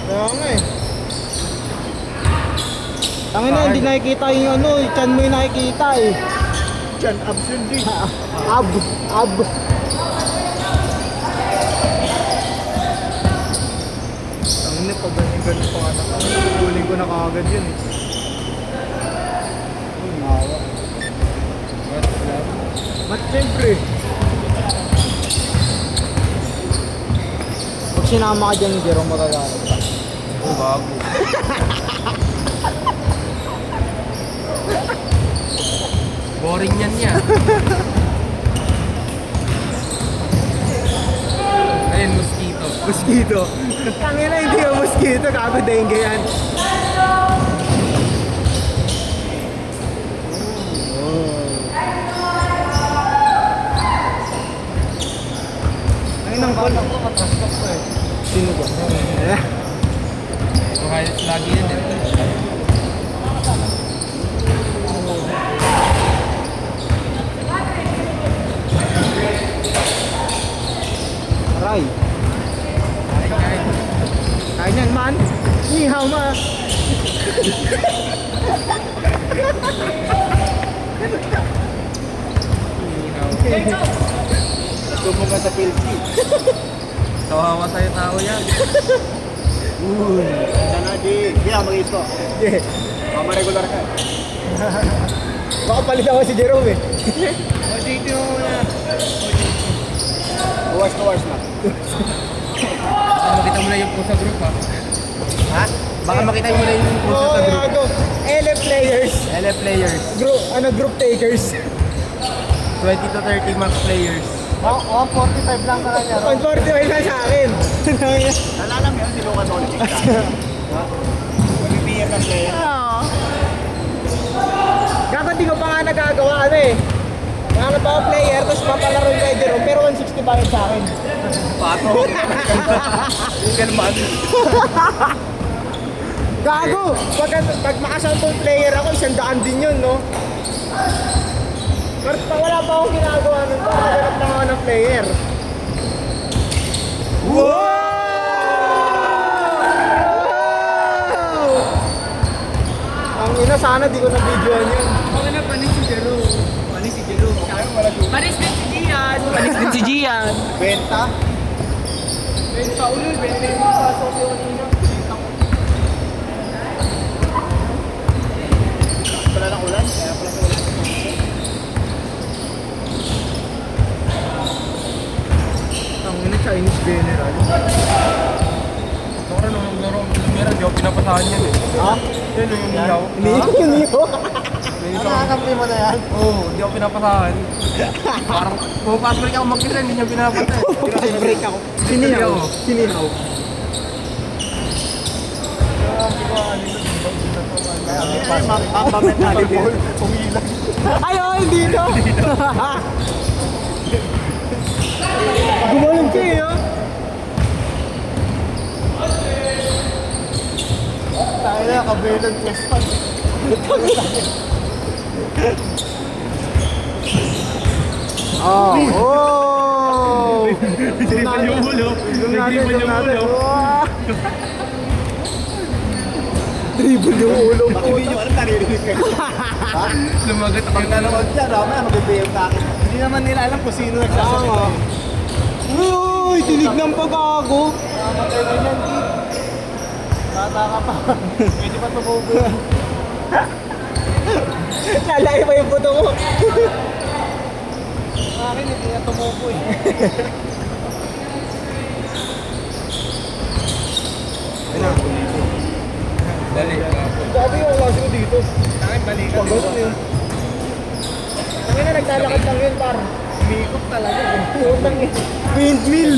Kaya nga eh. Tangin na, hindi nakikita yung ano, yung chan mo yung nakikita eh. Chan, abs yun din. Ab. Tangin na, pag ganyan pa nga na. Huling ko na kagad yun eh. Nawa. Ba't siyempre? Pag sinama ka dyan, Jerome, magagalit ka. Oh, bago. Boring yan niya. Ayun, mosquito. Mosquito. Tangina, hindi yung mosquito. Kago dengue yan. Ay, nang ball ako, katrastok ko eh. Sino ba? Kahit lagi yan eh. Aray. Kain. Kain yan, man. Nihaw, ma. Tumo ka sa PLC. Tawawa sa'yo tao yan. Uy. Sana di. Hindi ako mag-ito. Yeah. Mama-regular ka. Baka palit ako si Jerome eh. OJT mo muna. Uwas na. Baka makita mo na yung post sa group ha. Ha? Baka makita mo na yung post Oo, sa group. gago. LF players. LF players. Group takers. 20 to 30 max players. Oo, 45 lang sa kanya. 45 lang sa akin. Nalala mo yun si Luka Dolphin ka? Ha? Mag-BM na player. Oo. Gago, di ko pa nga nagagawa ano eh. Nanganap ako player, tapos papalaro yung kay Jerome, pero 160 pa rin sa akin. Pato. Kalman. Gago! Pag makasampung player ako, 100 din yun, no? Pero wala pa akong ginagawa nun pa, naghanap lang ako ng player. Wow! Ang ina, sana di ko na-videoan yun. Okay na, panis si Jero. Panis si Jero. Panis din si Gian. Panis din si Gian. Benta? Benta ulul, benta yung sa Sophie Onina. Pala ng ulan, kaya pala sa ulan. Ang ina, Chinese general. Sora nung naglaro ang Lumera, di ako pinapasahan yan eh. Ha? Yan yung niyaw. Niyo. Nakakampi mo na yan? Oo, di ako pinapasahan. Parang pumapasok ako mag-isa, hindi niya pinapatay. Break ako. Sinihaw. Sinihaw. Mamba mentality. Umiilang. Ay, oh, hindi to. Gumaling ka eh, oh. Tayo na, kabilang quest pa. Oh! Nagripan yung ulo. Nagripan yung ulo. Dribble yung ulo ko. Baka hindi nyo alam, naririnig kayo. Ha? Lumagat ako. Pag nanood dyan, mamaya mag-BM sa akin. Hindi naman nila alam kung sino nagsasalita. Uy, tinig ng pag-ago. Mamatay na yan, Tip. Bata ka pa. Pwede pa tumubo. Lalaki pa yung puto ko. Akin, hindi na tumubo eh. Ay na. Dali. Sabi yung klase ko dito. Akin, balikan. Pag gano'n yun. Ang ina, naglalakad lang yun, par. Umikot talaga. Utang eh. Windmill.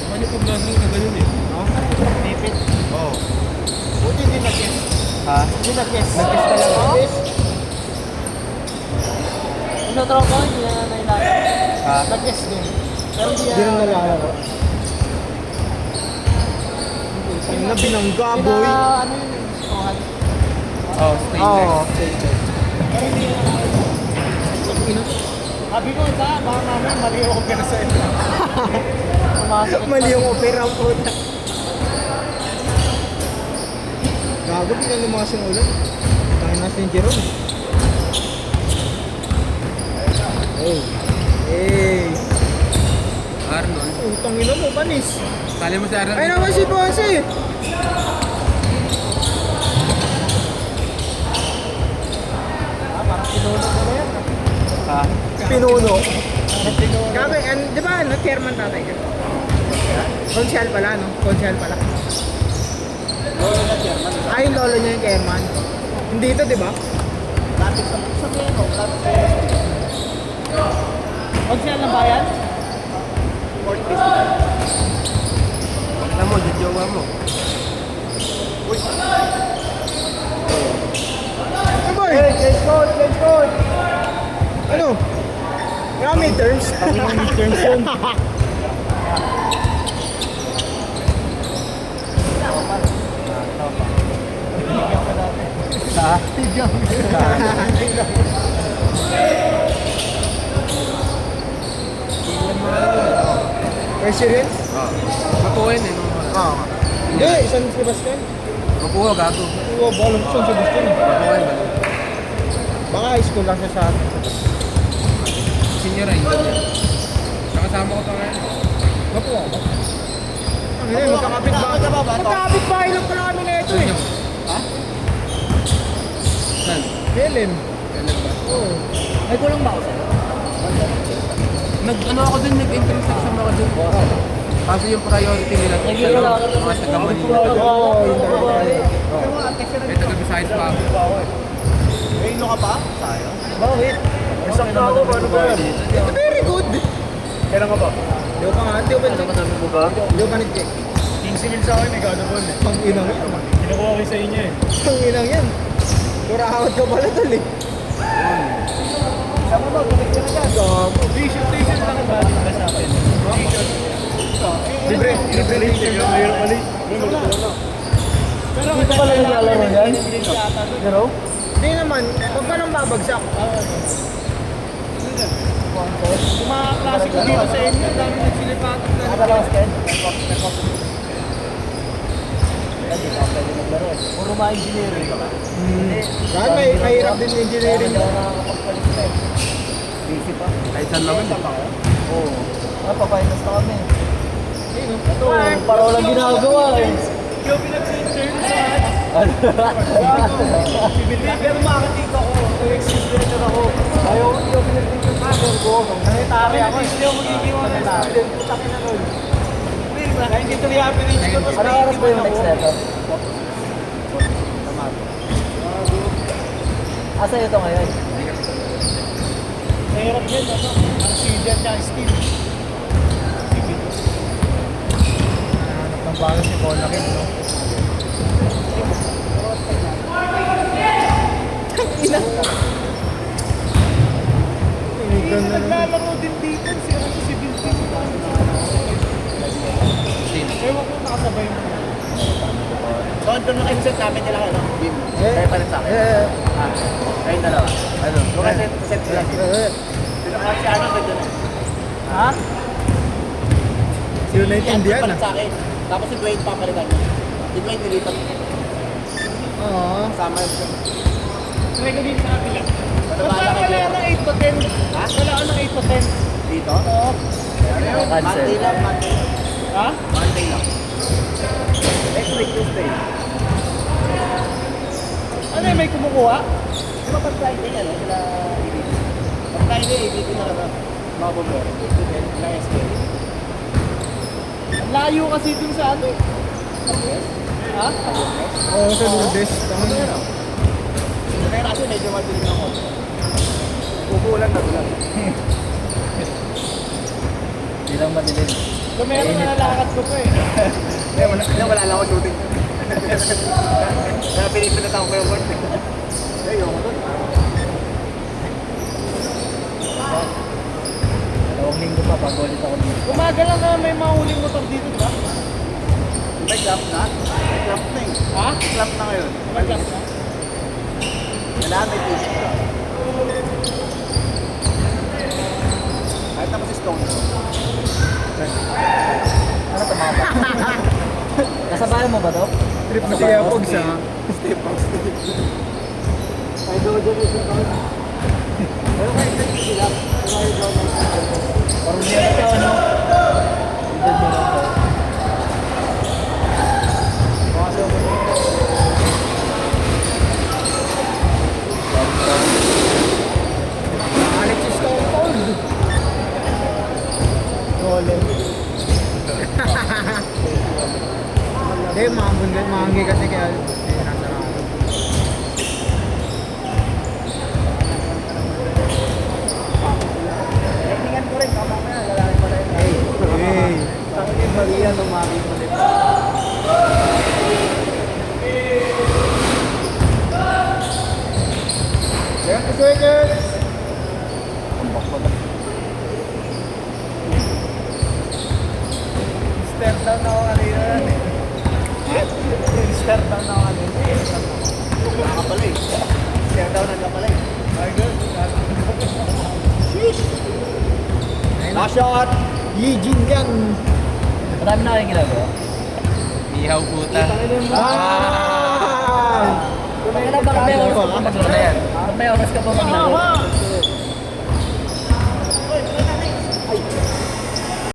Ano yung pag-lasing na ganun eh? Tipid? Oo. Buti hindi nag-guess. Ha? Hindi nag-guess. Nag-guess talaga. Nag-guess. Sa tropa, hindi na nailalaro. Ha? Nag-guess din. Pero hindi na nailalaro. Ang na binangga, boy. Ano yun? Strohan? Oh, stainless. Oo. Sabi ko, baka mamaya mali ako pero sa ito. sumasakit. Mali yung opera ang puta. Gago, pinalumas yung ulo. Tayo natin yung Jerome. Hey. Hey. Arnold. Utang ina mo, panis. Kali mo si Arnold. Ay naman si Ponce. Ha? Pinuno. Gago, di ba ano, chairman tatay ka? Konsyal pala, no? Konsyal pala. Lolo na chairman. Ay, yung lolo niya yung chairman. Hindi ito, di ba? Lapit sa pleno. Lapit sa Konsyal ng bayan? Fort Festival. Alam mo, jowa mo. Uy. Ano boy? Change code. Ano? Yung midterms? Yung midterms yun. Residence? Mapuhin eh. Oo. Hindi, San Sebastian. Mapuho, gago. Oo, balang San Sebastian. Mapuhin ba? Baka high school lang siya sa atin. Senior ay. Nakasama ko pa ngayon. Mapuha ba? Ang ina, magkakapit ba? Magkakapit bahay lang pala kami na ito eh. Ha? Saan? Helen. Kailan ba? Oo. May kulang ba ako sa'yo? Ano ako dun, nag-interest ako dun. Kaso yung priority nila, mga taga Manila. Oo, yung dalawa. May taga Visayas pa ako. Ano ka pa? Sayang. Bakit? Isang tao, paano ba yan? Very good. Kailan ka ba? Di ko pa nga, di ko pa check. Sabi mo ba? Di ko pa nag-check. 15 mil sa akin, may gano'n po eh. Ang inang yan. Kinukuha ko sa inyo eh. Ang inang yan. Kurakawat ka pala tol eh. Saan mo ba? Balik ka na dyan. Gago. T-shirt lang ba? Ba sa akin? Libre. Mayroon ulit. Pero dito pala naglalaro yan? Pero? Hindi naman, huwag ka nang babagsak. Yung mga klase ko dito sa inyo, dami nagsilipatok na. Dalawang skin? Hindi ka pwede maglaro eh. Puro mga engineering ka ba? Dahil may mahirap din yung engineering. Hindi ako nakakapagpalit pa eh. Busy pa. Kahit saan naman. Oo. Papahingas na kami. Ito, Mark, para walang slow ginagawa mo, eh. Ikaw pinag-intern sa Pero makakatita ko, ex-student ako. Ayaw ko yung pinag-intern ko. Nangyatari ako. Hindi ako magigiwan ng student. Putakin na nun. Hindi tuloy ang pinag ko. Ano oras ba yung next level? Asa ito ngayon? Mahirap yan, ano? Ang civil at steel. Hanap ng bago si Colakin, no? Ina. Tinigan na naman. Naglalaro din dito, sila sa civil team. Ewan ko nakasabay mo. Doon mo kayo set namin nila kayo, no? Game. Kayo pa rin sa akin. Kayo dalawa. Ano? Doon kasi set nila. Sino ka si ano ba doon? Ha? Sino naintindihan Palit ah? sa akin. Tapos si Dwayne papalitan niya. Si Dwayne nilipat. Oo. Kasama yung try ko din sa kapila. Wala ng 8 to 10. Ha? Wala ka ng 8 to 10. Dito? Oo. Monday lang, Monday. Ha? Monday lang. Next week, Tuesday. Ano yung may kumukuha? Di ba pag Friday yan? Pag Friday, ibigin na lang. Mabobor. Na SK. Ang layo kasi dun sa ano eh. Ha? Oo, sa Lourdes. Tama na. Kaya kasi medyo madilim ako. Uulan na ulan. Hindi lang madilim. So meron na nalakad ko pa eh. Wala lang ako shooting. Kaya pinipilit ako yung work. Ayoko doon. Dalawang linggo pa bago ulit ako dito. Umaga lang na may mahuling motor dito, di ba? May clap na? May clap na eh. Ha? May clap na ngayon. May clap na? Kailangan may basic ka. Kahit naman si Stone. mo ba to? Trip mo siya pag sa... Ay, doon dyan yung sila. Pero kayo dyan sila. Parang niya ito, ano? Alexis Stone Cold. Golem. Hindi, mahanggi kasi kaya... Eh, nasa na ako. Tingnan ko rin, tama ka na, lalaki pala yun. Hey. Sabi ni Maria, lumaki mo nito. Kaya ko seconds. Step down ako kanina yan eh. Step down ako kanina. Wala ka pala eh. Stare down ka pala eh. Ay, good. Sheesh! Last shot! Yi Jin Yang. Marami na kayong ginagawa. Ihaw puta. Ah! Kung may oras ka pa maglaro yan. Kung may oras ka pa maglaro.